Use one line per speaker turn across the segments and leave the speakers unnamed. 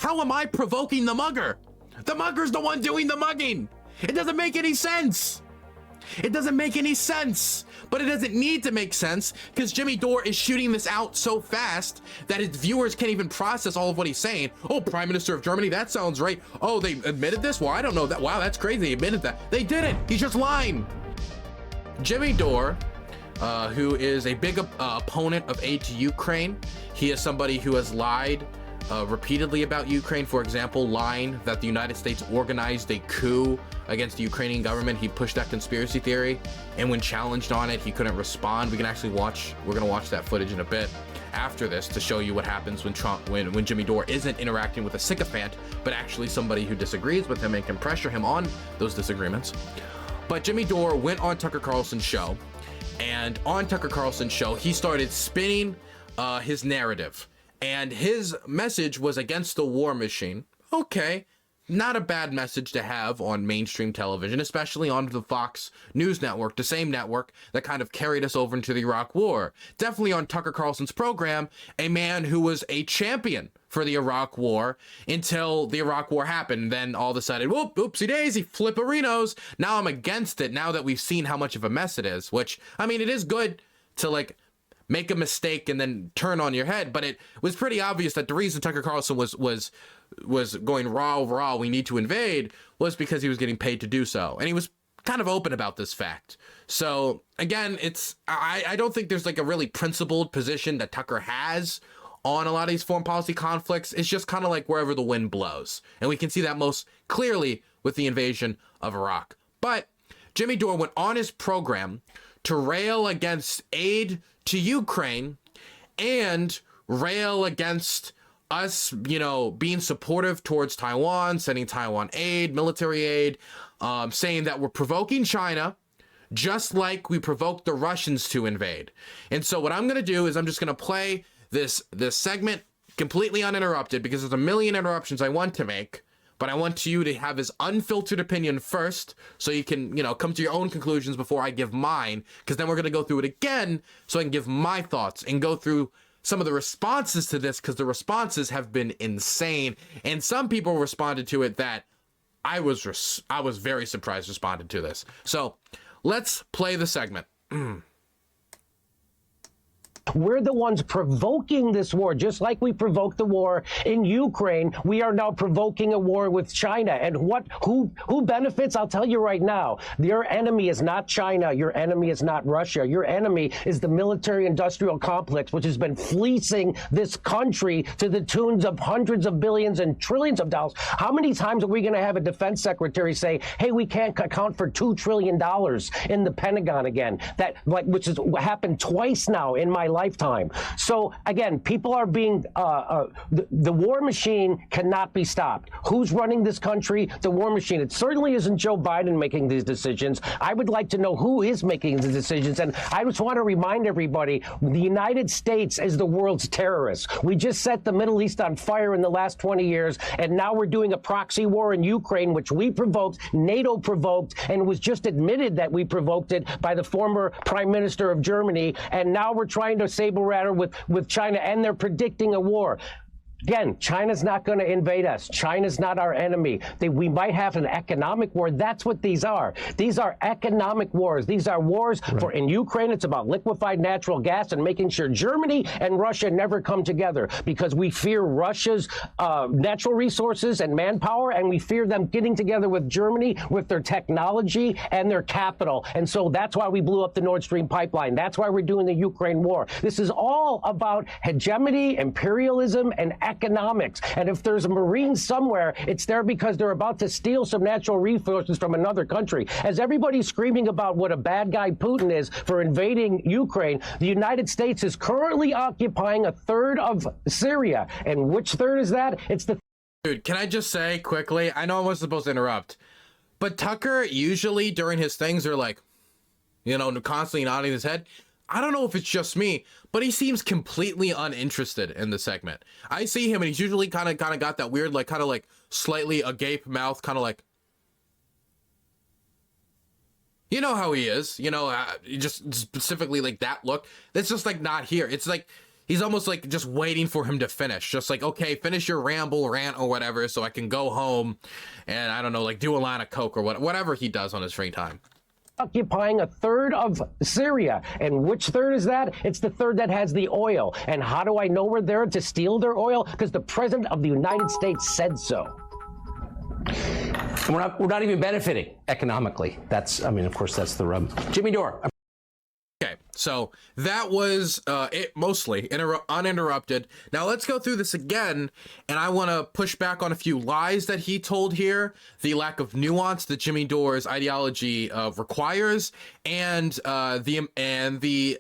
How am I provoking the mugger? The mugger's the one doing the mugging. It doesn't make any sense. It doesn't make any sense, but it doesn't need to make sense because Jimmy Dore is shooting this out so fast that his viewers can't even process all of what he's saying. Oh, Prime Minister of Germany, that sounds right. Oh, they admitted this? Well, I don't know that. Wow, that's crazy. They admitted that. They didn't. He's just lying. Jimmy Dore, who is a big opponent of aid to Ukraine. He is somebody who has lied repeatedly about Ukraine. For example, lying that the United States organized a coup against the Ukrainian government. He pushed that conspiracy theory, and when challenged on it, he couldn't respond. We're gonna watch that footage in a bit after this to show you what happens when Jimmy Dore isn't interacting with a sycophant, but actually somebody who disagrees with him and can pressure him on those disagreements. But Jimmy Dore went on Tucker Carlson's show, and on Tucker Carlson's show, he started spinning his narrative. And his message was against the war machine. Okay, not a bad message to have on mainstream television, especially on the Fox News network, the same network that kind of carried us over into the Iraq War. Definitely on Tucker Carlson's program, a man who was a champion for the Iraq War until the Iraq War happened. Then all of a sudden, whoop, oopsie daisy, flipperinos. Now I'm against it now that we've seen how much of a mess it is, which, I mean, it is good to like make a mistake and then turn on your head, but it was pretty obvious that the reason Tucker Carlson was going raw, we need to invade, was because he was getting paid to do so. And he was kind of open about this fact. So again, I don't think there's like a really principled position that Tucker has on a lot of these foreign policy conflicts. It's just kind of like wherever the wind blows. And we can see that most clearly with the invasion of Iraq. But Jimmy Dore went on his program to rail against aid to Ukraine and rail against us, you know, being supportive towards Taiwan, sending Taiwan aid, military aid, saying that we're provoking China just like we provoked the Russians to invade. And so what I'm going to do is I'm just going to play this segment completely uninterrupted because there's a million interruptions I want to make. But I want you to have his unfiltered opinion first so you can, you know, come to your own conclusions before I give mine, because then we're going to go through it again so I can give my thoughts and go through some of the responses to this, because the responses have been insane. And some people responded to it that I was very surprised responded to this. So let's play the segment.
We're the ones provoking this war, just like we provoked the war in Ukraine. We are now provoking a war with China. And who benefits? I'll tell you right now. Your enemy is not China. Your enemy is not Russia. Your enemy is the military-industrial complex, which has been fleecing this country to the tunes of hundreds of billions and trillions of dollars. How many times are we going to have a defense secretary say, hey, we can't account for $2 trillion in the Pentagon again? Which has happened twice now in my lifetime. So again, people are being the war machine cannot be stopped. Who's running this country? The war machine. It certainly isn't Joe Biden making these decisions. I would like to know who is making the decisions. And I just want to remind everybody, the United States is the world's terrorist. We just set the Middle East on fire in the last 20 years, and now we're doing a proxy war in Ukraine, which we provoked, NATO provoked, and it was just admitted that we provoked it by the former Prime Minister of Germany. And now we're trying to saber rattle with China, and they're predicting a war. Again, China's not going to invade us. China's not our enemy. We might have an economic war. That's what these are. These are economic wars. These are wars in Ukraine. It's about liquefied natural gas and making sure Germany and Russia never come together, because we fear Russia's natural resources and manpower, and we fear them getting together with Germany with their technology and their capital. And so that's why we blew up the Nord Stream pipeline. That's why we're doing the Ukraine war. This is all about hegemony, imperialism, and economics. And if there's a Marine somewhere, it's there because they're about to steal some natural resources from another country. As everybody's screaming about what a bad guy Putin is for invading Ukraine, the United States is currently occupying a third of Syria. And which third is that? It's the...
Dude, can I just say quickly, I know I wasn't supposed to interrupt, but Tucker usually during his things are like, you know, constantly nodding his head. I don't know if it's just me, but he seems completely uninterested in the segment. I see him and he's usually kind of got that weird, like, kind of like slightly agape mouth, kind of like, you know how he is, you know, just specifically like that look. That's just like not here. It's like He's almost like just waiting for him to finish. Just like, okay, finish your ramble, rant, or whatever, so I can go home and, I don't know, like do a line of coke or whatever he does on his free time.
Occupying a third of Syria. And which third is that? It's the third that has the oil. And how do I know we're there to steal their oil? Because the president of the United States said so.
We're not even benefiting economically. That's, I mean, of course, that's the rub. Jimmy Dore.
Okay, so that was it mostly uninterrupted. Now let's go through this again, and I want to push back on a few lies that he told here, the lack of nuance that Jimmy Dore's ideology requires, and the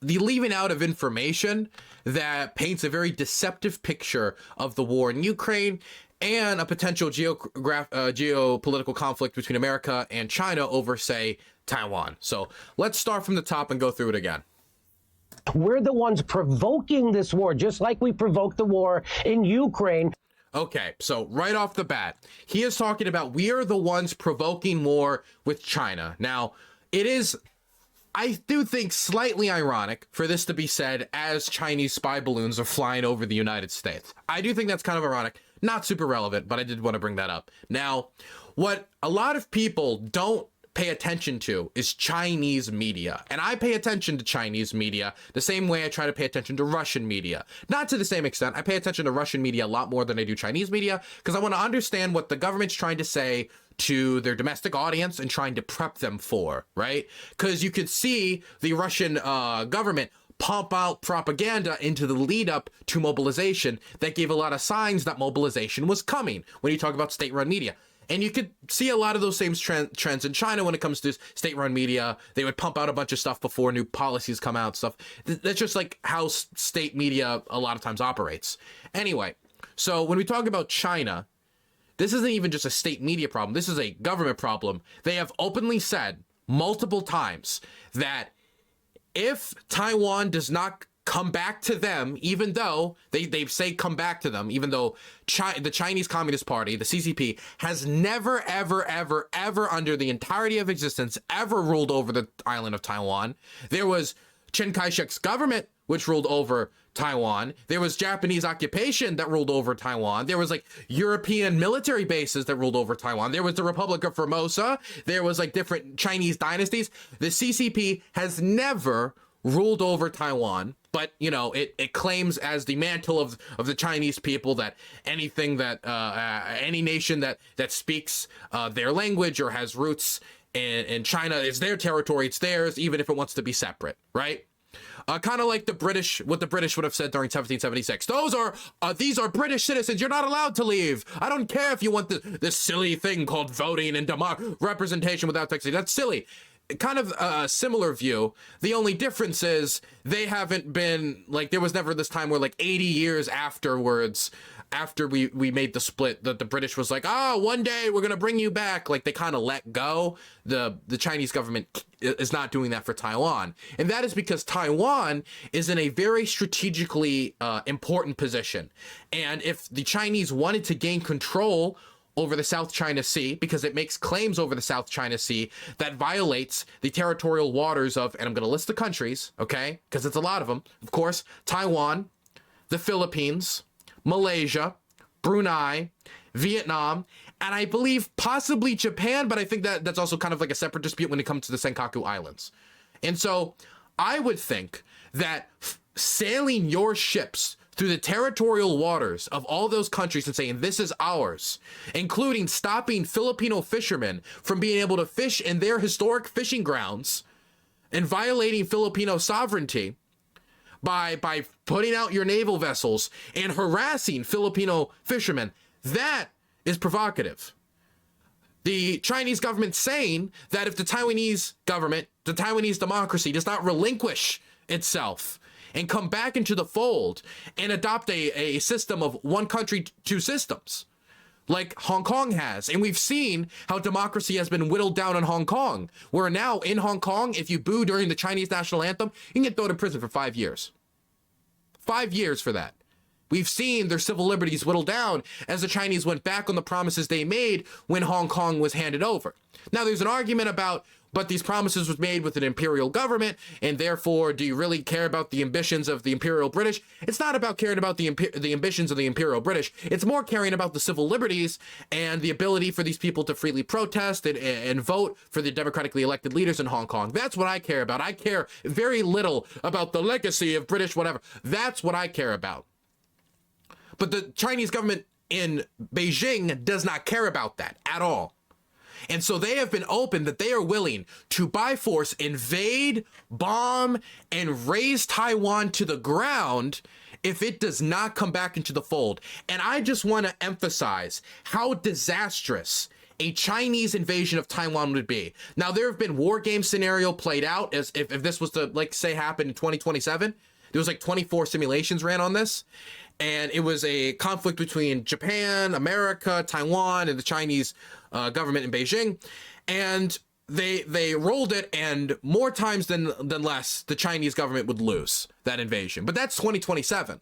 leaving out of information that paints a very deceptive picture of the war in Ukraine and a potential geopolitical conflict between America and China over, say, Taiwan. So let's start from the top and go through it again.
We're the ones provoking this war, just like we provoked the war in Ukraine.
Okay, so right off the bat, he is talking about we are the ones provoking war with China. Now, it is, I do think, slightly ironic for this to be said as Chinese spy balloons are flying over the United States. I do think that's kind of ironic. Not super relevant, but I did want to bring that up. Now, what a lot of people don't pay attention to is Chinese media. And I pay attention to Chinese media the same way I try to pay attention to Russian media. Not to the same extent. I pay attention to Russian media a lot more than I do Chinese media because I want to understand what the government's trying to say to their domestic audience and trying to prep them for, right? Because you could see the Russian government pump out propaganda into the lead up to mobilization that gave a lot of signs that mobilization was coming when you talk about state-run media. And you could see a lot of those same trends in China when it comes to state-run media. They would pump out a bunch of stuff before new policies come out, stuff. That's just like how state media a lot of times operates. Anyway, so when we talk about China, this isn't even just a state media problem. This is a government problem. They have openly said multiple times that if Taiwan does not come back to them, even though they say come back to them, even though the Chinese Communist Party, the CCP, has never, ever, ever, ever under the entirety of existence ever ruled over the island of Taiwan. There was Chiang Kai-shek's government, which ruled over Taiwan. There was Japanese occupation that ruled over Taiwan. There was like European military bases that ruled over Taiwan. There was the Republic of Formosa. There was like different Chinese dynasties. The CCP has never ruled over Taiwan, but you know it claims as the mantle of the Chinese people that anything that any nation that speaks their language or has roots in China is their territory, it's theirs, even if it wants to be separate, right? Kind of like the British, what the British would have said during 1776. These are British citizens. You're not allowed to leave. I don't care if you want this silly thing called voting and representation without taxation. That's silly. Kind of a similar view. The only difference is they haven't been, like, there was never this time where like 80 years afterwards, after we made the split, that the British was like, oh, one day we're gonna bring you back. Like, they kind of let go. The Chinese government is not doing that for Taiwan, and that is because Taiwan is in a very strategically important position. And if the Chinese wanted to gain control over the South China Sea, because it makes claims over the South China Sea that violates the territorial waters of, and I'm going to list the countries, okay, because it's a lot of them, of course, Taiwan, the Philippines, Malaysia, Brunei, Vietnam, and I believe possibly Japan, but I think that's also kind of like a separate dispute when it comes to the Senkaku Islands. And so I would think that sailing your ships through the territorial waters of all those countries and saying this is ours, including stopping Filipino fishermen from being able to fish in their historic fishing grounds and violating Filipino sovereignty by putting out your naval vessels and harassing Filipino fishermen, that is provocative. The Chinese government saying that if the Taiwanese government, the Taiwanese democracy, does not relinquish itself and come back into the fold and adopt a system of one country, two systems, like Hong Kong has. And we've seen how democracy has been whittled down in Hong Kong, where now in Hong Kong, if you boo during the Chinese national anthem, you can get thrown in prison for 5 years. 5 years for that. We've seen their civil liberties whittled down as the Chinese went back on the promises they made when Hong Kong was handed over. Now, there's an argument about But these promises was made with an imperial government, and therefore, do you really care about the ambitions of the imperial British? It's not about caring about the ambitions of the imperial British. It's more caring about the civil liberties and the ability for these people to freely protest and vote for the democratically elected leaders in Hong Kong. That's what I care about. I care very little about the legacy of British whatever. That's what I care about. But the Chinese government in Beijing does not care about that at all. And so they have been open that they are willing to by force invade, bomb, and raze Taiwan to the ground if it does not come back into the fold. And I just want to emphasize how disastrous a Chinese invasion of Taiwan would be. Now, there have been war game scenario played out as if this was to, like, say, happen in 2027. There was like 24 simulations ran on this. And it was a conflict between Japan, America, Taiwan, and the Chinese government in Beijing. And they rolled it, and more times than less, the Chinese government would lose that invasion. But that's 2027,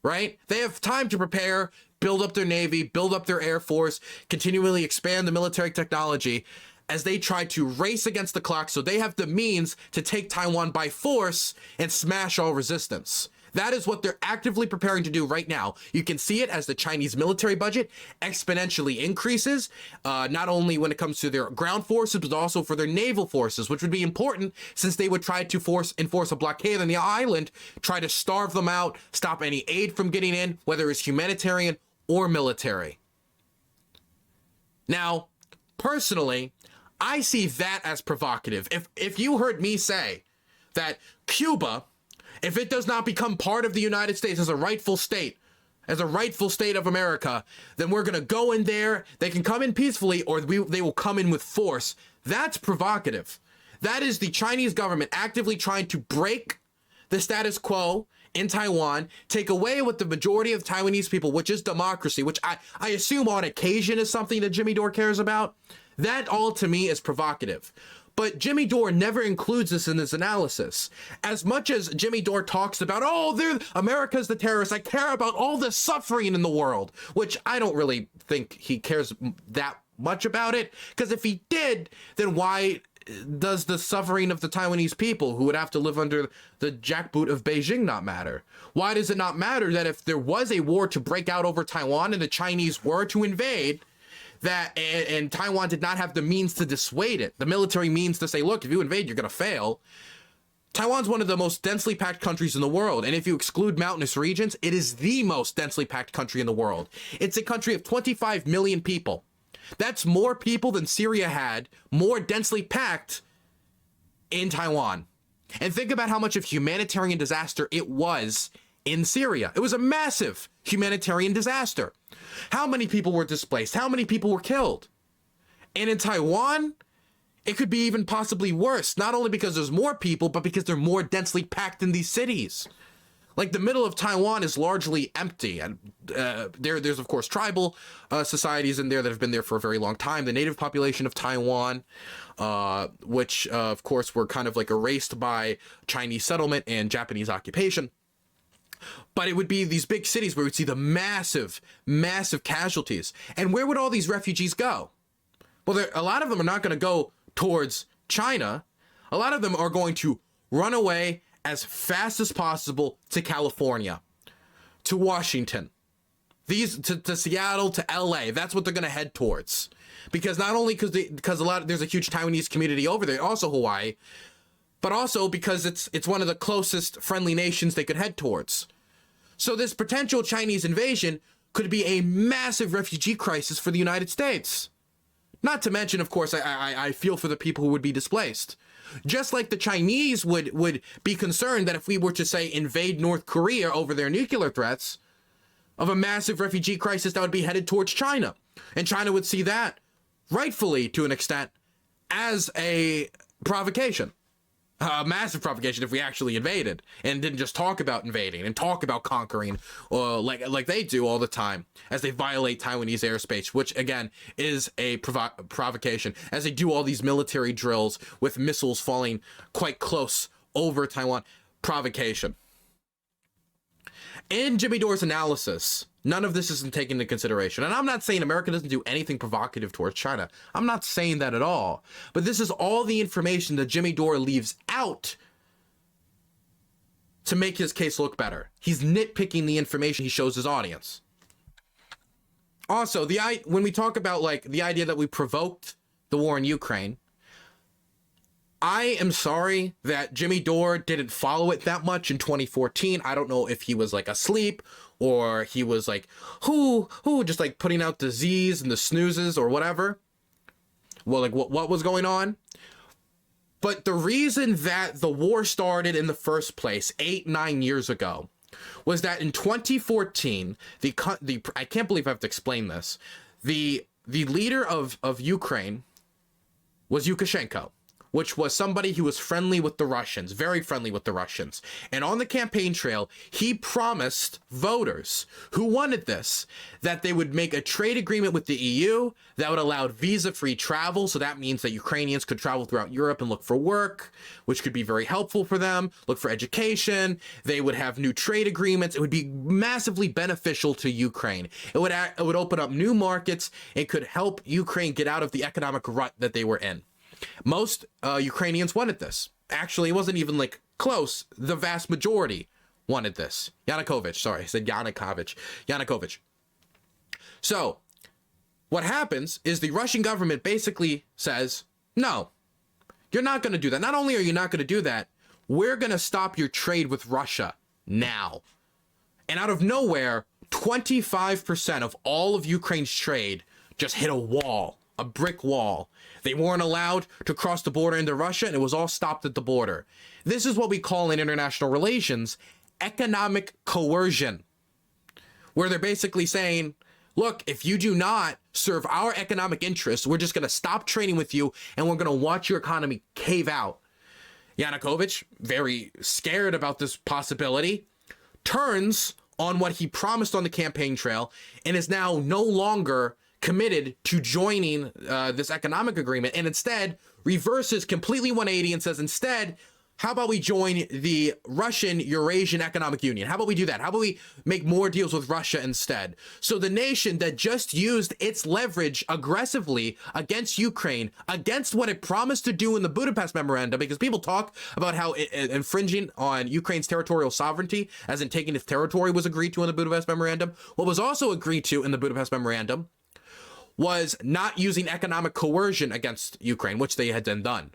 right? They have time to prepare, build up their Navy, build up their Air Force, continually expand the military technology as they try to race against the clock so they have the means to take Taiwan by force and smash all resistance. That is what they're actively preparing to do right now. You can see it as the Chinese military budget exponentially increases, not only when it comes to their ground forces, but also for their naval forces, which would be important since they would try to enforce a blockade on the island, try to starve them out, stop any aid from getting in, whether it's humanitarian or military. Now, personally, I see that as provocative. If you heard me say that Cuba, if it does not become part of the United States as a rightful state of America, then we're going to go in there. They can come in peacefully, or they will come in with force. That's provocative. That is the Chinese government actively trying to break the status quo in Taiwan, take away what the majority of Taiwanese people, which is democracy, which I assume on occasion is something that Jimmy Dore cares about. That all to me is provocative. But Jimmy Dore never includes this in his analysis. As much as Jimmy Dore talks about, America's the terrorist, I care about all the suffering in the world, which I don't really think he cares that much about it. Because if he did, then why does the suffering of the Taiwanese people who would have to live under the jackboot of Beijing not matter? Why does it not matter that if there was a war to break out over Taiwan and the Chinese were to invade, that and Taiwan did not have the means to dissuade it, the military means to say, look, if you invade, you're going to fail. Taiwan's one of the most densely packed countries in the world. And if you exclude mountainous regions, it is the most densely packed country in the world. It's a country of 25 million people. That's more people than Syria had, more densely packed in Taiwan. And think about how much of humanitarian disaster it was in Syria. It was a massive humanitarian disaster. How many people were displaced? How many people were killed? And in Taiwan, it could be even possibly worse, not only because there's more people, but because they're more densely packed in these cities. Like the middle of Taiwan is largely empty. And there's, of course, tribal societies in there that have been there for a very long time. The native population of Taiwan, which, of course, were kind of like erased by Chinese settlement and Japanese occupation. But it would be these big cities where we'd see the massive, massive casualties. And where would all these refugees go? Well, a lot of them are not going to go towards China. A lot of them are going to run away as fast as possible to California, to Washington, to Seattle, to LA. That's what they're going to head towards. Because not only because there's a huge Taiwanese community over there, also Hawaii, but also because it's one of the closest friendly nations they could head towards. So this potential Chinese invasion could be a massive refugee crisis for the United States. Not to mention, of course, I feel for the people who would be displaced. Just like the Chinese would be concerned that if we were to, say, invade North Korea over their nuclear threats, of a massive refugee crisis that would be headed towards China. And China would see that, rightfully to an extent, as a provocation. A massive provocation if we actually invaded and didn't just talk about invading and talk about conquering like they do all the time as they violate Taiwanese airspace, which again is a provocation, as they do all these military drills with missiles falling quite close over Taiwan. Provocation. In Jimmy Dore's analysis, none of this isn't taken into consideration. And I'm not saying America doesn't do anything provocative towards China. I'm not saying that at all. But this is all the information that Jimmy Dore leaves out to make his case look better. He's nitpicking the information he shows his audience. Also, when we talk about like the idea that we provoked the war in Ukraine, I am sorry that Jimmy Dore didn't follow it that much in 2014. I don't know if he was like asleep or he was like, just like putting out the Z's and the snoozes or whatever. Well, like what was going on? But the reason that the war started in the first place 8-9 years ago was that in 2014, I can't believe I have to explain this. The leader of Ukraine was Lukashenko, which was somebody who was friendly with the Russians, very friendly with the Russians. And on the campaign trail, he promised voters who wanted this that they would make a trade agreement with the EU that would allow visa-free travel. So that means that Ukrainians could travel throughout Europe and look for work, which could be very helpful for them, look for education. They would have new trade agreements. It would be massively beneficial to Ukraine. It would open up new markets. It could help Ukraine get out of the economic rut that they were in. Most Ukrainians wanted this. Actually, it wasn't even like close. The vast majority wanted this. Yanukovych, sorry, I said Yanukovych. So what happens is the Russian government basically says, no, you're not going to do that. Not only are you not going to do that, we're going to stop your trade with Russia now. And out of nowhere, 25% of all of Ukraine's trade just hit a wall, a brick wall. They weren't allowed to cross the border into Russia, and it was all stopped at the border. This is what we call in international relations economic coercion, where they're basically saying, look, if you do not serve our economic interests, we're just going to stop trading with you, and we're going to watch your economy cave out. Yanukovych, very scared about this possibility, turns on what he promised on the campaign trail and is now no longer committed to joining this economic agreement, and instead reverses completely 180 and says, instead, how about we join the Russian Eurasian Economic Union? How about we do that? How about we make more deals with Russia instead? So the nation that just used its leverage aggressively against Ukraine, against what it promised to do in the Budapest Memorandum, because people talk about how infringing on Ukraine's territorial sovereignty, as in taking its territory, was agreed to in the Budapest Memorandum. What was also agreed to in the Budapest Memorandum was not using economic coercion against Ukraine, which they had then done.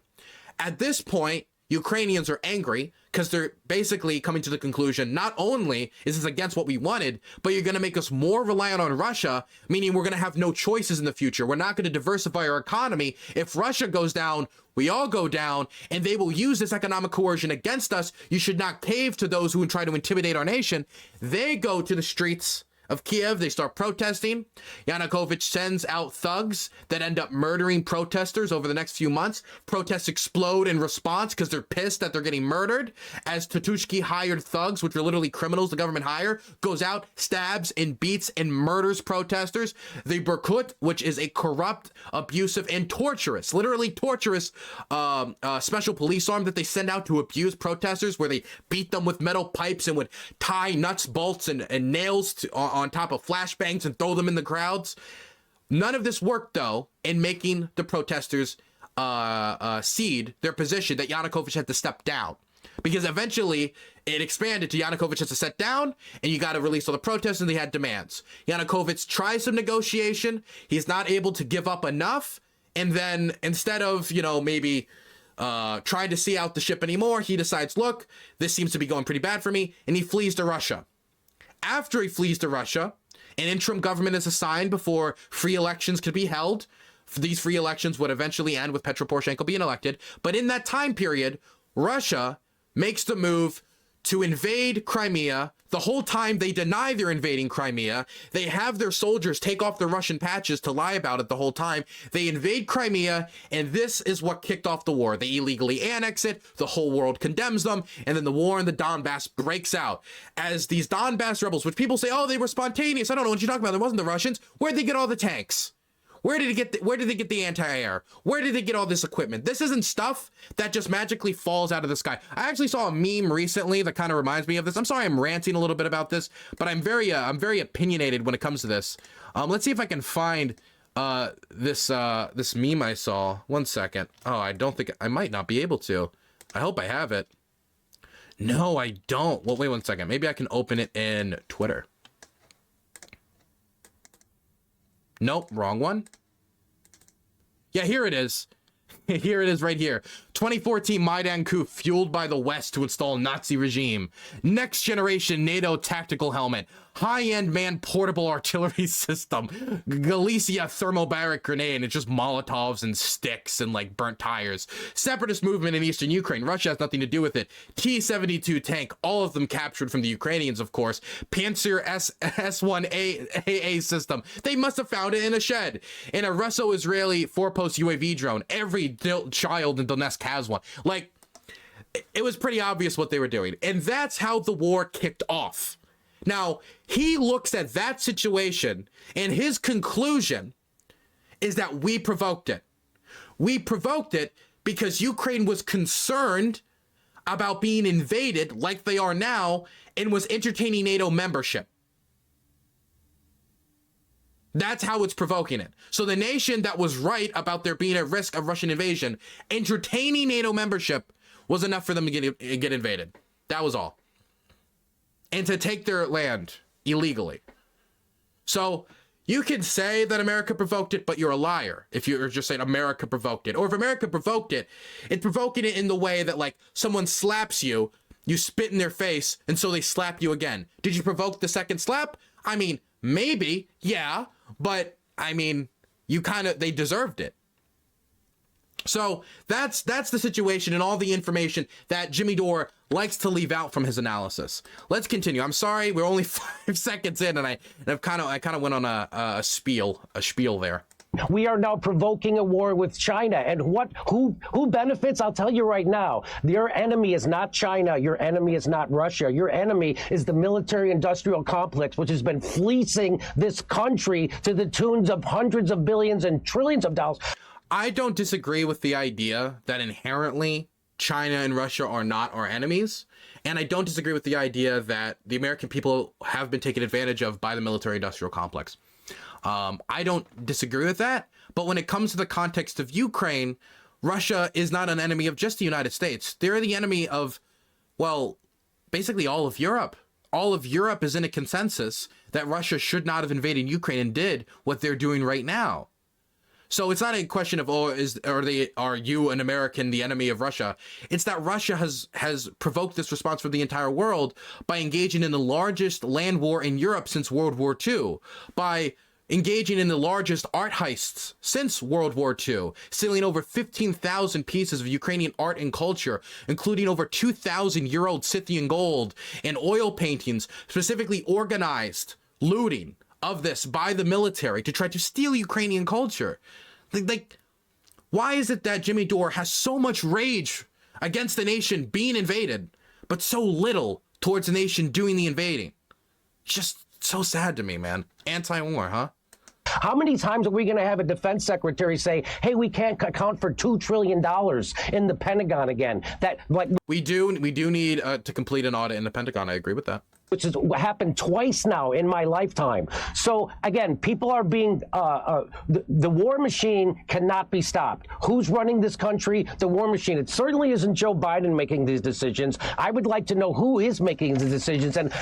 At this point, Ukrainians are angry because they're basically coming to the conclusion, not only is this against what we wanted, but you're going to make us more reliant on Russia, meaning we're going to have no choices in the future. We're not going to diversify our economy. If Russia goes down, we all go down, and they will use this economic coercion against us. You should not cave to those who try to intimidate our nation. They go to the streets of Kiev. They start protesting. Yanukovych sends out thugs that end up murdering protesters over the next few months. Protests explode in response because they're pissed that they're getting murdered. As Tutushki hired thugs, which are literally criminals the government hire, goes out, stabs and beats and murders protesters. The Berkut, which is a corrupt, abusive, and torturous, literally torturous special police arm that they send out to abuse protesters, where they beat them with metal pipes and would tie nuts, bolts, and nails on top of flashbangs and throw them in the crowds. None of this worked, though, in making the protesters cede their position that Yanukovych had to step down. Because eventually it expanded to Yanukovych has to sit down and you got to release all the protesters, and they had demands. Yanukovych tries some negotiation. He's not able to give up enough. And then instead of, maybe trying to see out the ship anymore, he decides, look, this seems to be going pretty bad for me. And he flees to Russia. After he flees to Russia, an interim government is assigned before free elections could be held. These free elections would eventually end with Petro Poroshenko being elected. But in that time period, Russia makes the move to invade Crimea. The whole time they deny they're invading Crimea. They have their soldiers take off their Russian patches to lie about it the whole time. They invade Crimea, and this is what kicked off the war. They illegally annex it. The whole world condemns them, and then the war in the Donbass breaks out. As these Donbass rebels, which people say, oh, they were spontaneous. I don't know what you're talking about. There wasn't the Russians. Where'd they get all the tanks? Where did they get the anti-air? Where did they get all this equipment? This isn't stuff that just magically falls out of the sky. I actually saw a meme recently that kind of reminds me of this. I'm sorry I'm ranting a little bit about this, but I'm very opinionated when it comes to this. Let's see if I can find this meme I saw. 1 second. Oh, I don't think I might not be able to. I hope I have it. No, I don't. Well, wait 1 second. Maybe I can open it in Twitter. Nope, wrong one. Yeah, here it is. Here it is right here. 2014 Maidan coup fueled by the West to install Nazi regime. Next generation NATO tactical helmet. High-end man-portable artillery system. Galicia thermobaric grenade. It's just Molotovs and sticks and like burnt tires. Separatist movement in eastern Ukraine. Russia has nothing to do with it. T-72 tank. All of them captured from the Ukrainians, of course. Panzer S1AA system. They must have found it in a shed. In a Russo-Israeli four-post UAV drone. Every child in Donetsk has one. Like, it was pretty obvious what they were doing. And that's how the war kicked off. Now, he looks at that situation, and his conclusion is that we provoked it. We provoked it because Ukraine was concerned about being invaded like they are now and was entertaining NATO membership. That's how it's provoking it. So the nation that was right about there being a risk of Russian invasion, entertaining NATO membership was enough for them to get invaded. That was all. And to take their land illegally. So you can say that America provoked it, but you're a liar if you're just saying America provoked it. Or if America provoked it, it's provoking it in the way that like someone slaps you, you spit in their face, and so they slap you again. Did you provoke the second slap? I mean, maybe, yeah, but I mean, they deserved it. So that's the situation and all the information that Jimmy Dore likes to leave out from his analysis. Let's continue. I'm sorry, we're only 5 seconds in, and I kind of went on a spiel there.
We are now provoking a war with China. And who benefits? I'll tell you right now. Your enemy is not China. Your enemy is not Russia. Your enemy is the military-industrial complex, which has been fleecing this country to the tunes of hundreds of billions and trillions of dollars.
I don't disagree with the idea that inherently China and Russia are not our enemies. And I don't disagree with the idea that the American people have been taken advantage of by the military-industrial complex. I don't disagree with that. But when it comes to the context of Ukraine, Russia is not an enemy of just the United States. They're the enemy of, well, basically all of Europe. All of Europe is in a consensus that Russia should not have invaded Ukraine and did what they're doing right now. So it's not a question of, are you an American the enemy of Russia? It's that Russia has provoked this response from the entire world by engaging in the largest land war in Europe since World War II, by engaging in the largest art heists since World War II, stealing over 15,000 pieces of Ukrainian art and culture, including over 2,000-year-old Scythian gold and oil paintings, specifically organized looting of this by the military to try to steal Ukrainian culture. Like, why is it that Jimmy Dore has so much rage against the nation being invaded, but so little towards the nation doing the invading? It's just so sad to me, man. Anti-war, huh?
How many times are we going to have a defense secretary say, hey, we can't account for $2 trillion in the Pentagon again? That, like,
we do need to complete an audit in the Pentagon. I agree with that.
Which has happened twice now in my lifetime. So again, people are being, the war machine cannot be stopped. Who's running this country? The war machine. It certainly isn't Joe Biden making these decisions. I would like to know who is making the decisions. And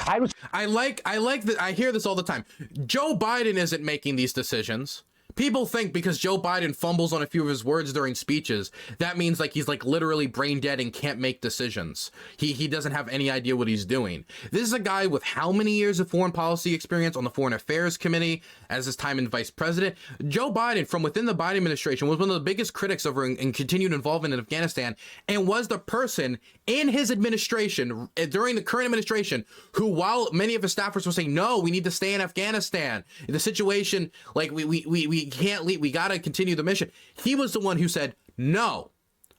I like that. I hear this all the time. Joe Biden isn't making these decisions. People think because Joe Biden fumbles on a few of his words during speeches, that means like he's like literally brain dead and can't make decisions. He doesn't have any idea what he's doing. This is a guy with how many years of foreign policy experience on the Foreign Affairs Committee, as his time in vice president. Joe Biden, from within the Biden administration, was one of the biggest critics over and continued involvement in Afghanistan, and was the person in his administration, during the current administration, who, while many of his staffers were saying, no, we need to stay in Afghanistan, the situation, like we can't leave, we got to continue the mission. He was the one who said, no,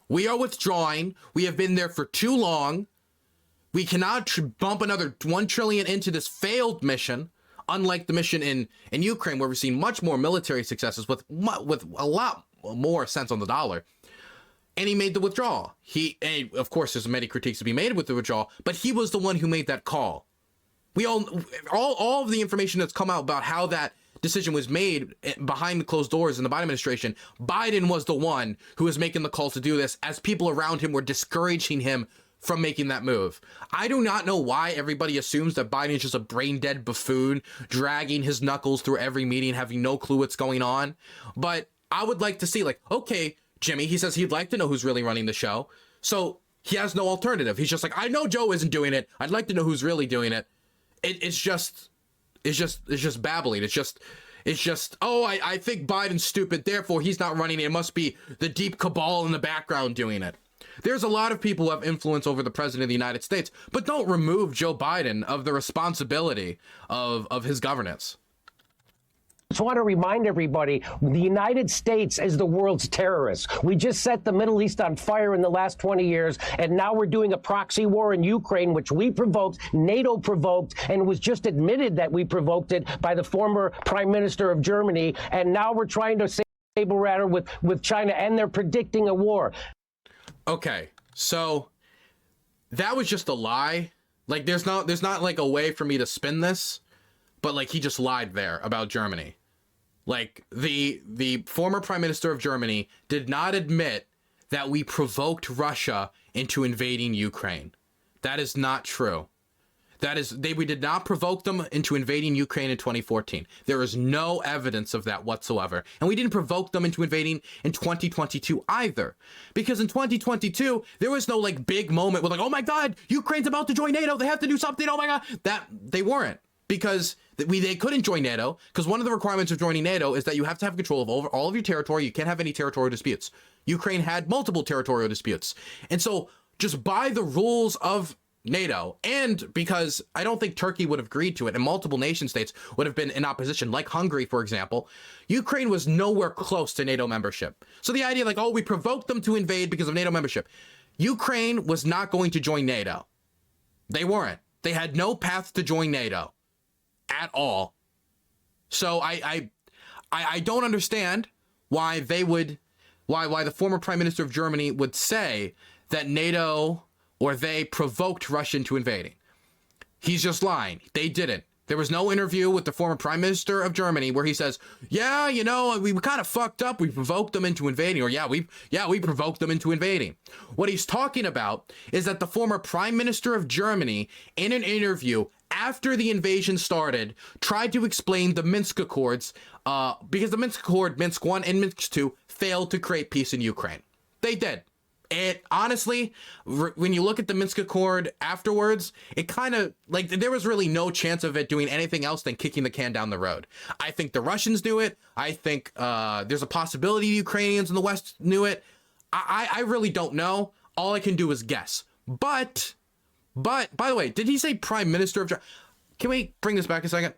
we are withdrawing. We have been there for too long. We cannot bump another $1 trillion into this failed mission unlike the mission in Ukraine, where we've seen much more military successes with a lot more cents on the dollar. And he made the withdrawal. And of course, there's many critiques to be made with the withdrawal, but he was the one who made that call. We all of the information that's come out about how that decision was made behind the closed doors in the Biden administration, Biden was the one who was making the call to do this, as people around him were discouraging him from making that move. I do not know why everybody assumes that Biden is just a brain dead buffoon, dragging his knuckles through every meeting, having no clue what's going on. But I would like to see, like, okay, Jimmy, he says he'd like to know who's really running the show. So he has no alternative. He's just like, I know Joe isn't doing it. I'd like to know who's really doing it. It's just babbling. It's just, oh, I think Biden's stupid, therefore he's not running it. It must be the deep cabal in the background doing it. There's a lot of people who have influence over the president of the United States, but don't remove Joe Biden of the responsibility of his governance.
I just want to remind everybody, the United States is the world's terrorist. We just set the Middle East on fire in the last 20 years, and now we're doing a proxy war in Ukraine, which we provoked, NATO provoked, and it was just admitted that we provoked it by the former Prime Minister of Germany, and now we're trying to saber rattle with China, and they're predicting a war.
Okay, so that was just a lie. Like, there's not like a way for me to spin this. But like, he just lied there about Germany. Like, the former Prime Minister of Germany did not admit that we provoked Russia into invading Ukraine. That is not true. We did not provoke them into invading Ukraine in 2014. There is no evidence of that whatsoever. And we didn't provoke them into invading in 2022 either. Because in 2022, there was no like big moment where like, oh my God, Ukraine's about to join NATO. They have to do something. Oh my God. That they weren't. Because they couldn't join NATO, because one of the requirements of joining NATO is that you have to have control of all of your territory. You can't have any territorial disputes. Ukraine had multiple territorial disputes. And so just by the rules of NATO, and because I don't think Turkey would have agreed to it, and multiple nation states would have been in opposition, like Hungary, for example, Ukraine was nowhere close to NATO membership. So the idea like, oh, we provoked them to invade because of NATO membership. Ukraine was not going to join NATO. They weren't. They had no path to join NATO. At all. So I don't understand why why the former Prime Minister of Germany would say that NATO or they provoked Russia into invading. He's just lying. They didn't. There was no interview with the former Prime Minister of Germany where he says, yeah, you know, we kind of fucked up. We provoked them into invading. Or we provoked them into invading. What he's talking about is that the former Prime Minister of Germany, in an interview after the invasion started, tried to explain the Minsk Accords because the Minsk Accord, Minsk 1 and Minsk 2, failed to create peace in Ukraine. They did. And honestly, when you look at the Minsk Accord afterwards, it kind of like there was really no chance of it doing anything else than kicking the can down the road. I think the Russians knew it. I think there's a possibility the Ukrainians in the West knew it. I really don't know. All I can do is guess. But by the way, did he say Prime Minister of Germany? Can we bring this back a second?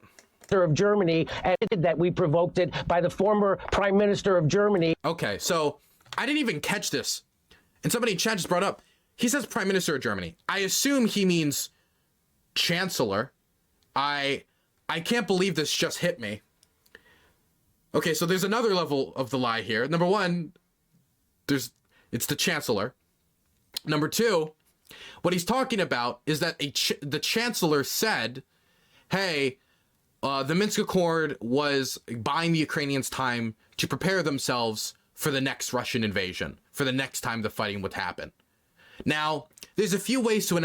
Of Germany, and that we provoked it by the former Prime Minister of Germany.
Okay, so I didn't even catch this. And somebody in chat just brought up, he says Prime Minister of Germany. I assume he means Chancellor. I can't believe this just hit me. Okay, so there's another level of the lie here. Number one, it's the Chancellor. Number two, what he's talking about is that the Chancellor said, hey, the Minsk Accord was buying the Ukrainians time to prepare themselves for the next Russian invasion, for the next time the fighting would happen. Now, there's a few ways to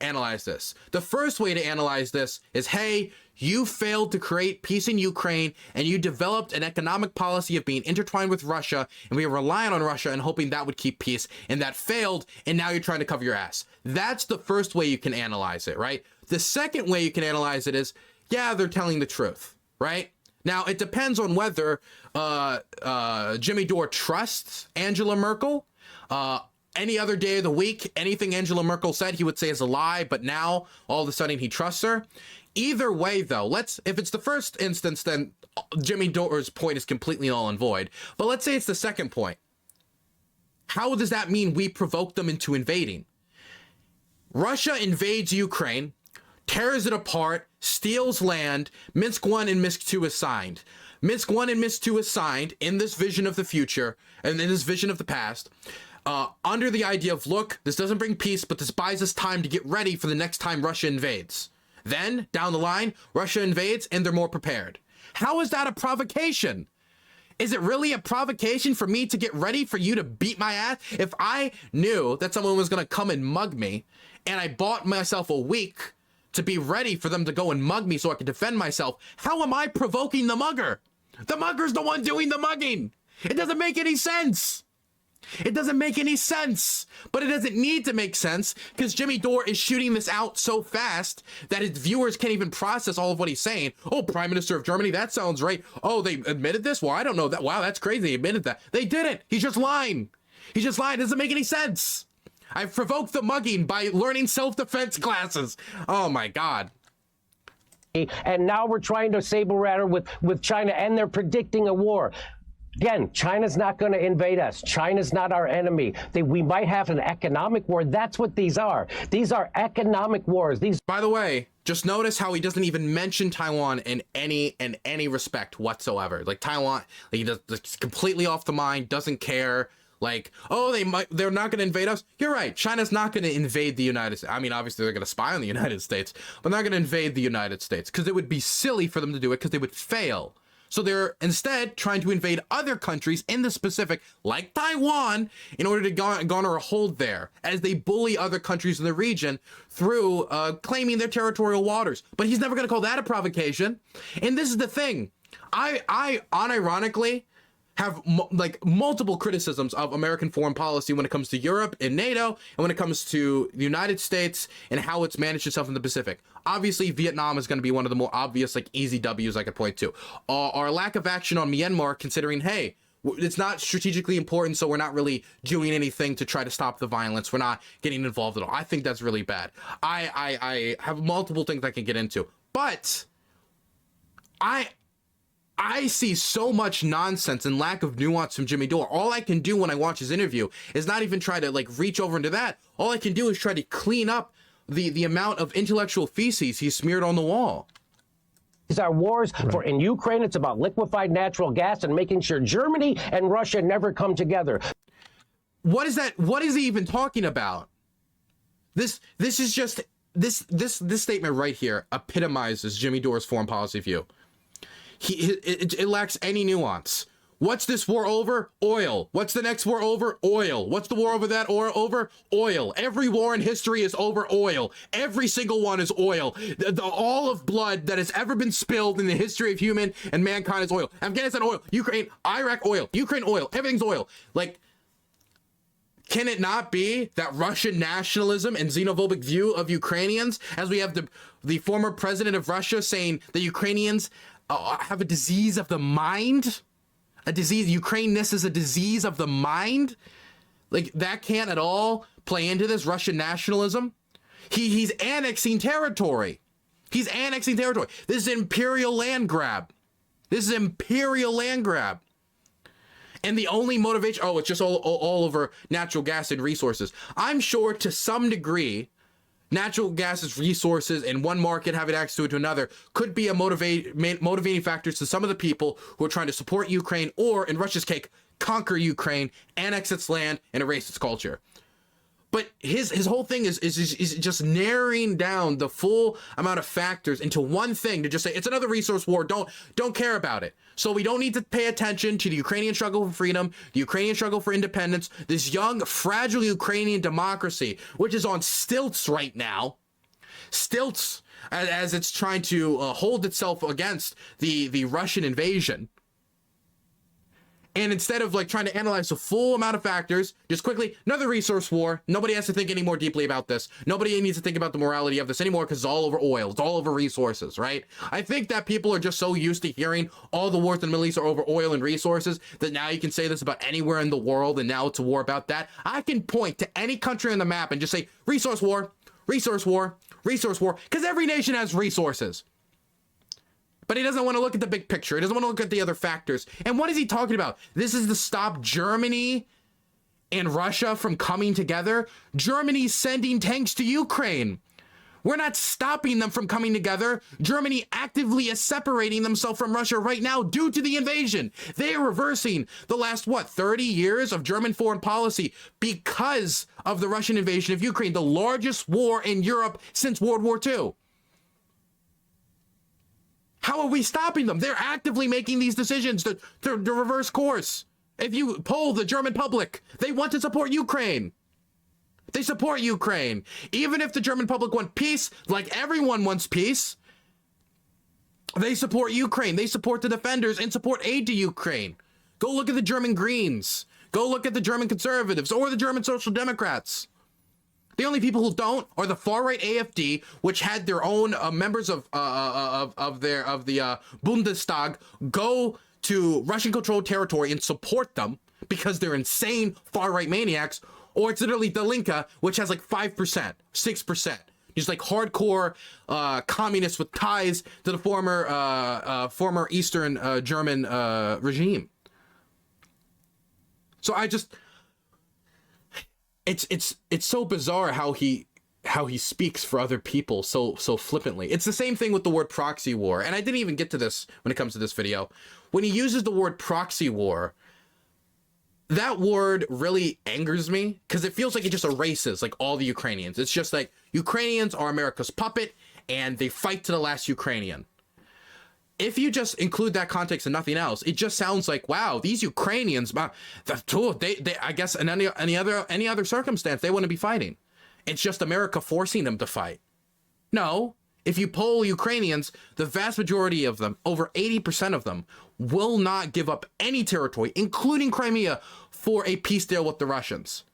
analyze this. The first way to analyze this is, hey, you failed to create peace in Ukraine, and you developed an economic policy of being intertwined with Russia, and we were relying on Russia and hoping that would keep peace, and that failed, and now you're trying to cover your ass. That's the first way you can analyze it, right? The second way you can analyze it is, yeah, they're telling the truth, right? Now, it depends on whether Jimmy Dore trusts Angela Merkel. Any other day of the week, anything Angela Merkel said, he would say is a lie, but now, all of a sudden, he trusts her. Either way, though, if it's the first instance, then Jimmy Dore's point is completely null and void. But let's say it's the second point. How does that mean we provoked them into invading? Russia invades Ukraine, tears it apart, steals land. Minsk 1 and Minsk 2 is signed. Minsk 1 and Minsk 2 is signed in this vision of the future and in this vision of the past, under the idea of, look, this doesn't bring peace, but this buys us time to get ready for the next time Russia invades. Then, down the line, Russia invades and they're more prepared. How is that a provocation? Is it really a provocation for me to get ready for you to beat my ass? If I knew that someone was going to come and mug me and I bought myself a week to be ready for them to go and mug me so I could defend myself, how am I provoking the mugger? The mugger's the one doing the mugging. It doesn't make any sense. It doesn't make any sense, but it doesn't need to make sense because Jimmy Dore is shooting this out so fast that his viewers can't even process all of what he's saying. Oh, Prime Minister of Germany, that sounds right. Oh, they admitted this? Well, I don't know that. Wow, that's crazy. They admitted that. They didn't. He's just lying. He's just lying. It doesn't make any sense. I've provoked the mugging by learning self-defense classes. Oh my God.
And now we're trying to saber rattle with China, and they're predicting a war. Again, China's not going to invade us. China's not our enemy. We might have an economic war. That's what these are. These are economic wars.
By the way, just notice how he doesn't even mention Taiwan in any respect whatsoever. Like Taiwan, like he does, it's completely off the mind, doesn't care. Like, oh, they're not going to invade us. You're right. China's not going to invade the United States. I mean, obviously they're going to spy on the United States, but they're not going to invade the United States because it would be silly for them to do it because they would fail. So they're instead trying to invade other countries in the Pacific, like Taiwan, in order to garner a hold there, as they bully other countries in the region through claiming their territorial waters. But he's never going to call that a provocation. And this is the thing. I unironically have multiple criticisms of American foreign policy when it comes to Europe and NATO, and when it comes to the United States and how it's managed itself in the Pacific. Obviously, Vietnam is going to be one of the more obvious, like, easy W's I could point to. Our lack of action on Myanmar, considering, hey, it's not strategically important, so we're not really doing anything to try to stop the violence. We're not getting involved at all. I think that's really bad. I have multiple things I can get into, but I see so much nonsense and lack of nuance from Jimmy Dore. All I can do when I watch his interview is not even try to reach over into that. All I can do is try to clean up the amount of intellectual feces he smeared on the wall.
These are wars in Ukraine. It's about liquefied natural gas and making sure Germany and Russia never come together.
What is that? What is he even talking about? This is just this statement right here epitomizes Jimmy Dore's foreign policy view. It lacks any nuance. What's this war over? Oil. What's the next war over? Oil. What's the war over that or over? Oil. Every war in history is over oil. Every single one is oil. All of blood that has ever been spilled in the history of human and mankind is oil. Afghanistan, oil. Ukraine, Iraq, oil. Ukraine, oil. Everything's oil. Like, can it not be that Russian nationalism and xenophobic view of Ukrainians, as we have the former president of Russia saying that Ukrainians have a disease of the mind? A disease, Ukraineness is a disease of the mind? Like, that can't at all play into this Russian nationalism? He's annexing territory. He's annexing territory. This is imperial land grab. This is imperial land grab. And the only motivation, it's just all over natural gas and resources. I'm sure to some degree, natural gas resources and one market having access to it to another could be a motivating factors to some of the people who are trying to support Ukraine, or in Russia's case, conquer Ukraine, annex its land, and erase its culture. But his whole thing is just narrowing down the full amount of factors into one thing to just say it's another resource war. Don't care about it. So we don't need to pay attention to the Ukrainian struggle for freedom, the Ukrainian struggle for independence, this young, fragile Ukrainian democracy, which is on stilts right now. Stilts as it's trying to hold itself against the Russian invasion. And instead of trying to analyze the full amount of factors, just quickly, another resource war. Nobody has to think any more deeply about this. Nobody needs to think about the morality of this anymore because it's all over oil. It's all over resources, right? I think that people are just so used to hearing all the wars in the Middle East are over oil and resources that now you can say this about anywhere in the world and now it's a war about that. I can point to any country on the map and just say resource war, resource war, resource war, because every nation has resources. But he doesn't want to look at the big picture. He doesn't want to look at the other factors. And what is he talking about? This is to stop Germany and Russia from coming together. Germany's sending tanks to Ukraine. We're not stopping them from coming together. Germany actively is separating themselves from Russia right now due to the invasion. They are reversing the last, 30 years of German foreign policy because of the Russian invasion of Ukraine, the largest war in Europe since World War II. How are we stopping them? They're actively making these decisions to reverse course. If you poll the German public, they want to support Ukraine. They support Ukraine. Even if the German public want peace, like everyone wants peace, they support Ukraine. They support the defenders and support aid to Ukraine. Go look at the German Greens. Go look at the German Conservatives or the German Social Democrats. The only people who don't are the far-right AfD, which had their own members of the Bundestag go to Russian-controlled territory and support them because they're insane far-right maniacs. Or it's literally Die Linke, which has like 5%, 6%. Just like hardcore communists with ties to the former Eastern German regime. So I just, it's so bizarre how he speaks for other people so flippantly. It's the same thing with the word proxy war, and I didn't even get to this when it comes to this video. When he uses the word proxy war, that word really angers me because it feels like it just erases like all the Ukrainians. It's just like Ukrainians are America's puppet and they fight to the last Ukrainian. If you just include that context and nothing else, it just sounds like, wow, these Ukrainians, they I guess in any other circumstance, they wouldn't be fighting. It's just America forcing them to fight. No, if you poll Ukrainians, the vast majority of them, over 80% of them, will not give up any territory, including Crimea, for a peace deal with the Russians.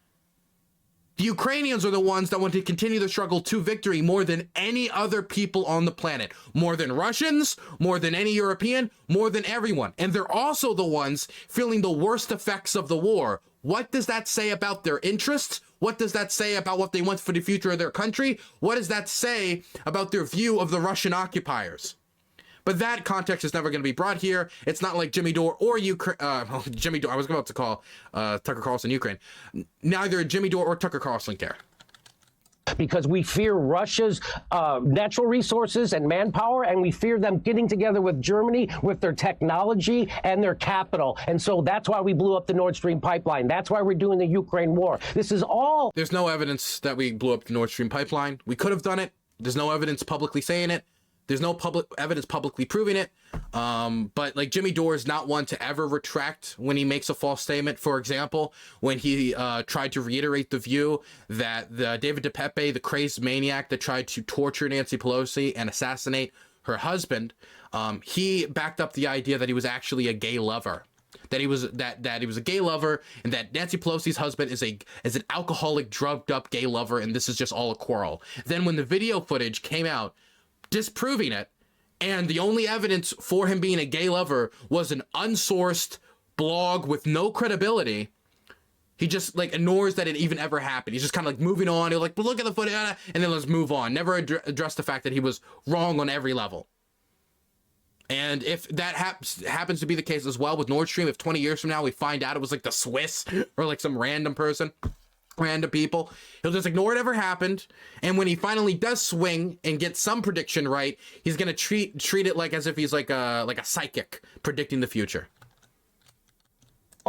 The Ukrainians are the ones that want to continue the struggle to victory more than any other people on the planet. More than Russians, more than any European, more than everyone. And they're also the ones feeling the worst effects of the war. What does that say about their interests? What does that say about what they want for the future of their country? What does that say about their view of the Russian occupiers? But that context is never going to be brought here. It's not like Jimmy Dore or Jimmy Dore. I was about to call Tucker Carlson Ukraine. Neither Jimmy Dore or Tucker Carlson care.
Because we fear Russia's natural resources and manpower, and we fear them getting together with Germany with their technology and their capital. And so that's why we blew up the Nord Stream pipeline. That's why we're doing the Ukraine war. This is all.
There's no evidence that we blew up the Nord Stream pipeline. We could have done it. There's no evidence publicly saying it. There's no evidence publicly proving it. But like Jimmy Dore is not one to ever retract when he makes a false statement. For example, when he tried to reiterate the view that David DePepe, the crazed maniac that tried to torture Nancy Pelosi and assassinate her husband, he backed up the idea that he was actually a gay lover. That he was a gay lover, and that Nancy Pelosi's husband is an alcoholic, drugged up gay lover, and this is just all a quarrel. Then when the video footage came out disproving it, and the only evidence for him being a gay lover was an unsourced blog with no credibility, he just like ignores that it even ever happened. He's just kind of like moving on. He's like, but look at the footage, and then let's move on. Never address the fact that he was wrong on every level. And if that happens to be the case as well with Nord Stream, if 20 years from now we find out it was like the Swiss or like some random person, random people, he'll just ignore it ever happened. And when he finally does swing and get some prediction right, he's gonna treat it like as if he's like a psychic predicting the future.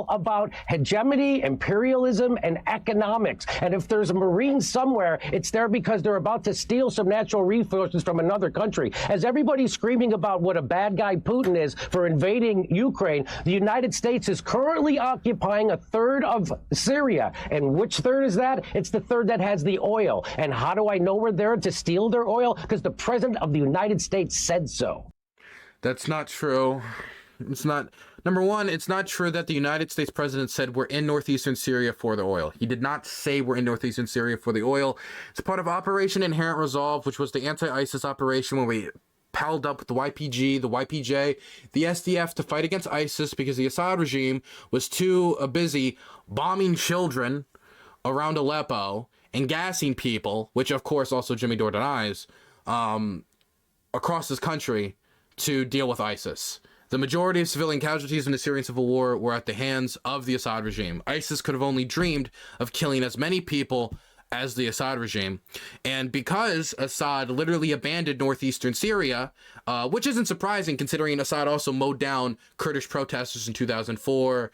About hegemony, imperialism, and economics. And if there's a Marine somewhere, it's there because they're about to steal some natural resources from another country. As everybody's screaming about what a bad guy Putin is for invading Ukraine, the United States is currently occupying a third of Syria. And which third is that? It's the third that has the oil. And how do I know we're there to steal their oil? Because the president of the United States said so.
That's not true. It's not. Number one, it's not true that the United States president said we're in northeastern Syria for the oil. He did not say we're in northeastern Syria for the oil. It's part of Operation Inherent Resolve, which was the anti-ISIS operation when we palled up with the YPG, the YPJ, the SDF to fight against ISIS because the Assad regime was too busy bombing children around Aleppo and gassing people, which of course also Jimmy Dore denies, across this country to deal with ISIS. The majority of civilian casualties in the Syrian civil war were at the hands of the Assad regime. ISIS could have only dreamed of killing as many people as the Assad regime. And because Assad literally abandoned northeastern Syria, which isn't surprising considering Assad also mowed down Kurdish protesters in 2004,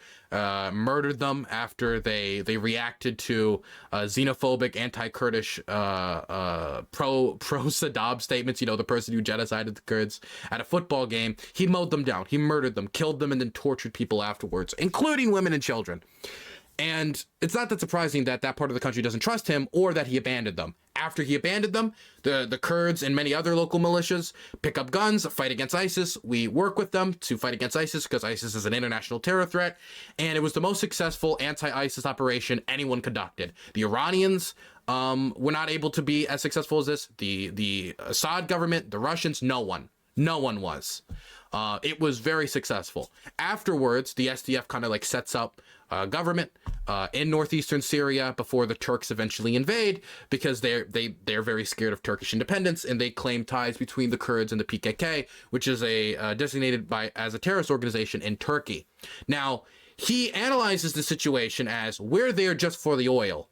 murdered them after they reacted to xenophobic anti-Kurdish pro-Saddam statements, you know, the person who genocided the Kurds at a football game. He mowed them down, he murdered them, killed them, and then tortured people afterwards, including women and children. And it's not that surprising that that part of the country doesn't trust him or that he abandoned them. After he abandoned them, the Kurds and many other local militias pick up guns, fight against ISIS. We work with them to fight against ISIS because ISIS is an international terror threat. And it was the most successful anti-ISIS operation anyone conducted. The Iranians were not able to be as successful as this. The Assad government, the Russians, no one was. It was very successful. Afterwards, the SDF kind of like sets up government in northeastern Syria before the Turks eventually invade, because they're very scared of Turkish independence, and they claim ties between the Kurds and the PKK, which is a designated as a terrorist organization in Turkey. Now, he analyzes the situation as we're there just for the oil,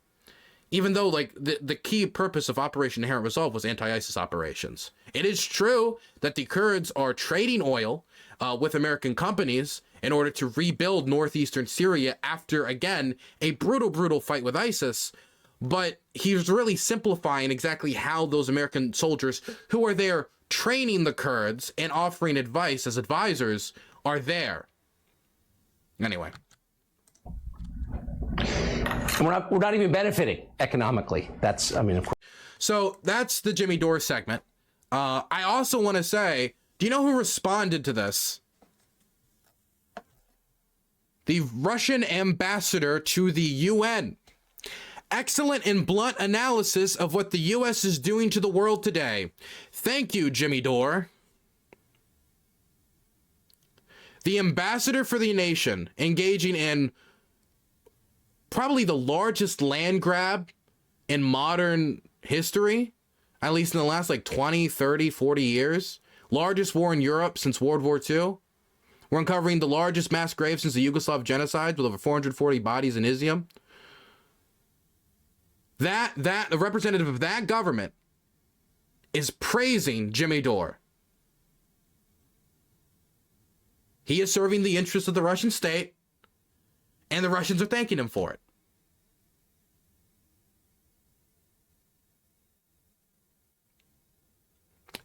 even though like the key purpose of Operation Inherent Resolve was anti-ISIS operations. It is true that the Kurds are trading oil with American companies in order to rebuild northeastern Syria after, again, a brutal fight with ISIS. But he's really simplifying exactly how those American soldiers who are there training the Kurds and offering advice as advisors are there. Anyway.
We're not even benefiting economically. That's, I mean, of course.
So that's the Jimmy Dore segment. I also want to say, do you know who responded to this? The Russian ambassador to the UN. Excellent and blunt analysis of what the US is doing to the world today. Thank you, Jimmy Dore. The ambassador for the nation engaging in probably the largest land grab in modern history, at least in the last like 20, 30, 40 years. Largest war in Europe since World War II. We're uncovering the largest mass grave since the Yugoslav genocide with over 440 bodies in Izium. The representative of that government is praising Jimmy Dore. He is serving the interests of the Russian state, and the Russians are thanking him for it.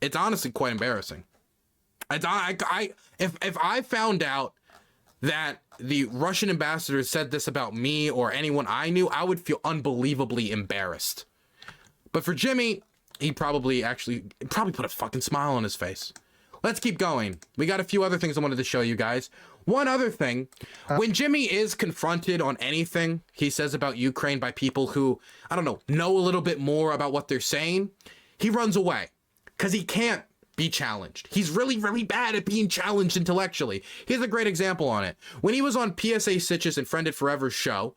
It's honestly quite embarrassing. If I found out that the Russian ambassador said this about me or anyone I knew, I would feel unbelievably embarrassed. But for Jimmy, he probably put a fucking smile on his face. Let's keep going. We got a few other things I wanted to show you guys. One other thing, when Jimmy is confronted on anything he says about Ukraine by people who, I don't know a little bit more about what they're saying, he runs away because he can't be challenged. He's really bad at being challenged intellectually. Here's a great example on it. When he was on PSA Sitch's and Friended Forever's show,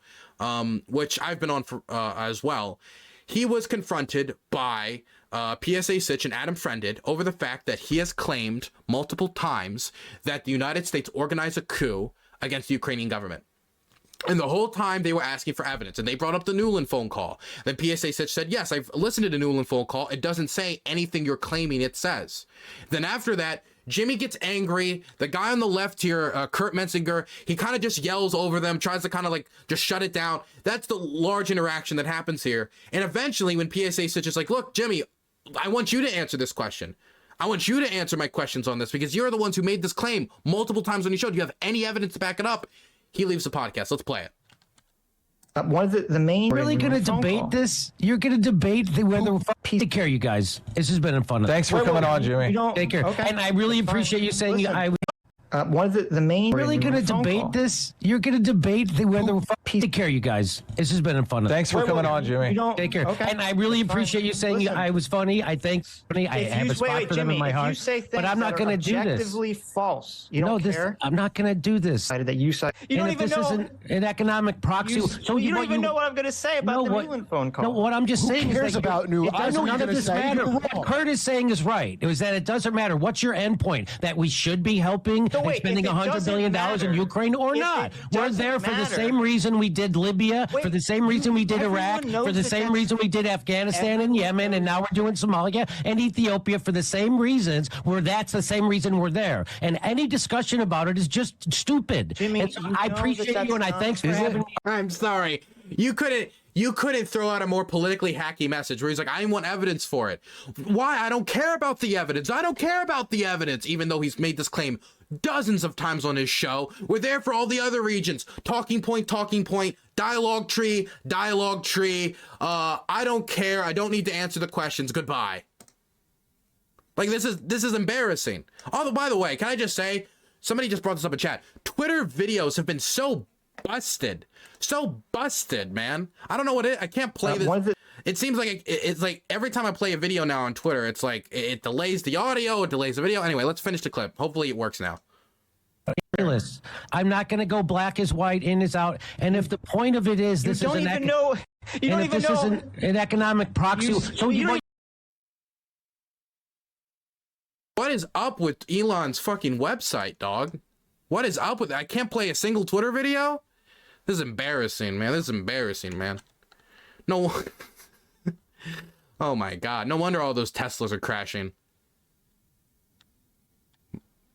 which I've been on for, as well, he was confronted by PSA Sitch and Adam Friended over the fact that he has claimed multiple times that the United States organized a coup against the Ukrainian government. And the whole time they were asking for evidence, and they brought up the Nuland phone call. Then PSA Sitch said, yes, I've listened to the Nuland phone call. It doesn't say anything you're claiming it says. Then after that, Jimmy gets angry. The guy on the left here, Kurt Menzinger, he kind of just yells over them, tries to kind of like just shut it down. That's the large interaction that happens here. And eventually when PSA Sitch is like, look, Jimmy, I want you to answer this question. I want you to answer my questions on this because you're the ones who made this claim multiple times on your show. Do you have any evidence to back it up? He leaves the podcast. Let's play it.
One of the main.
Really going to debate this? You're going to debate whether. Take care, you guys. This has been fun.
Thanks for coming on, Jimmy.
Take care.
Okay.
And I really appreciate you saying
Listen. One of the main.
Really going to debate this? You're going to debate whether. Take care, you guys. This has been fun.
Thanks for coming on, Jimmy.
Take care.
Okay.
And I really appreciate you saying
Listen.
I was funny. I think I have a spot for them in my heart.
But
I'm not going to do this.
Objectively false. You don't care.
I'm not going to do this.
That you said. You don't even know.
This isn't an economic proxy.
You don't even know what I'm going to say about the Nuland phone call.
No, what I'm just saying
cares
is that
about Nuland? I know what
none
you're
of this
gonna say.
matter.
You're
What
wrong.
Kurt is saying is right. It was that it doesn't matter. What's your end point? That we should be helping
wait,
spending
if it
$100 billion
doesn't
in Ukraine or
if
not.
it
We're
doesn't
there for the
matter-
same reason we did Libya,
Wait,
for the same reason we did
everyone
Iraq,
knows
for the
that
same
that's-
reason we did Afghanistan and Yemen, and now we're doing Somalia and Ethiopia for the same reasons. That's the same reason we're there. And any discussion about it is just stupid.
Jimmy,
And so
you
I
know
appreciate
that
you, and I
that's
thanks for
not-
having me.
I'm sorry. You couldn't throw out a more politically hacky message where he's like, I want evidence for it. Why? I don't care about the evidence. I don't care about the evidence, even though he's made this claim dozens of times on his show. We're there for all the other regions. Talking point, dialogue tree. I don't care. I don't need to answer the questions. Goodbye. Like, this is embarrassing. Oh, by the way, can I just say, somebody just brought this up in chat. Twitter videos have been so busted, man. I don't know what I can't play this. It seems like it's like every time I play a video now on Twitter, it's like it delays the audio, it delays the video. Anyway, let's finish the clip. Hopefully it works now.
I'm not going to go black is white, in is out. And if the point of it is this
You
is
don't even know. You don't even know.
an economic proxy.
What is up with Elon's fucking website, dog? What is up with that? I can't play a single Twitter video? This is embarrassing, man. No. Oh my God. No wonder all those Teslas are crashing.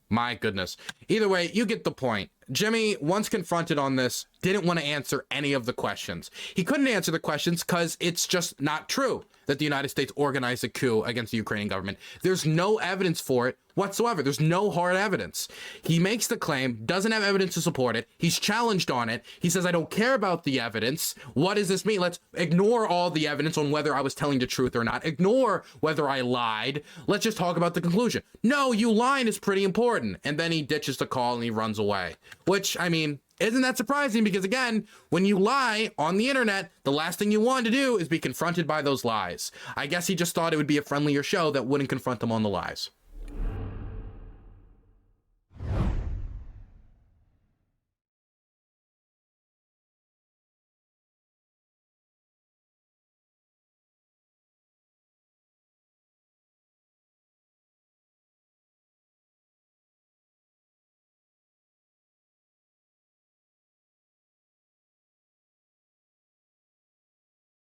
My goodness. Either way, you get the point. Jimmy, once confronted on this, didn't want to answer any of the questions. He couldn't answer the questions because it's just not true that the United States organized a coup against the Ukrainian government. There's no evidence for it whatsoever. There's no hard evidence. He makes the claim, doesn't have evidence to support it. He's challenged on it. He says, I don't care about the evidence. What does this mean? Let's ignore all the evidence on whether I was telling the truth or not. Ignore whether I lied. Let's just talk about the conclusion. No, you lying is pretty important. And then he ditches the call and he runs away. Which, I mean, isn't that surprising? Because again, when you lie on the internet, the last thing you want to do is be confronted by those lies. I guess he just thought it would be a friendlier show that wouldn't confront him on the lies.